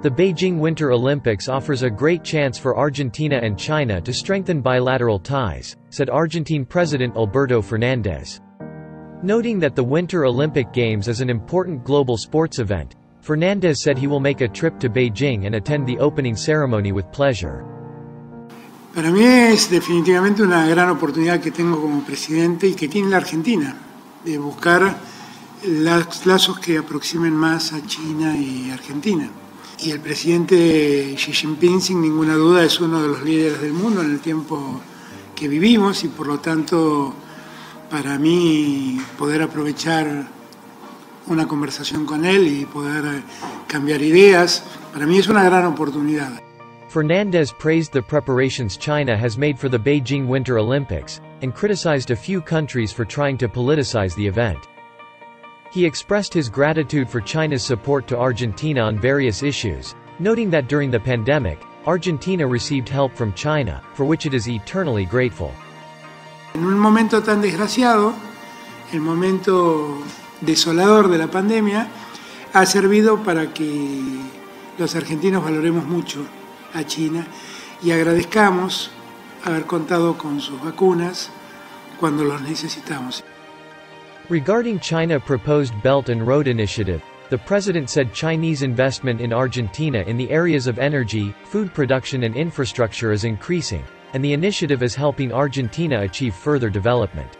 The Beijing Winter Olympics offers a great chance for Argentina and China to strengthen bilateral ties, said Argentine President Alberto Fernández. Noting that the Winter Olympic Games is an important global sports event, Fernández said he will make a trip to Beijing and attend the opening ceremony with pleasure. Para mí es definitivamente una gran oportunidad que tengo como presidente y que tiene la Argentina, de buscar los lazos que aproximen más a China y Argentina. Y el presidente Xi Jinping, sin ninguna duda, es uno de los líderes del mundo en el tiempo que vivimos y por lo tanto, para mí, poder aprovechar una conversación con él y poder cambiar ideas, para mí es una gran oportunidad. Fernández praised the preparations China has made for the Beijing Winter Olympics, and criticized a few countries for trying to politicize the event. He expressed his gratitude for China's support to Argentina on various issues, noting that during the pandemic, Argentina received help from China, for which it is eternally grateful. En un momento tan desgraciado, el momento desolador de la pandemia, ha servido para que los argentinos valoremos mucho a China y agradezcamos haber contado con sus vacunas cuando los necesitamos. Regarding China's proposed Belt and Road Initiative, the president said Chinese investment in Argentina in the areas of energy, food production and infrastructure is increasing, and the initiative is helping Argentina achieve further development.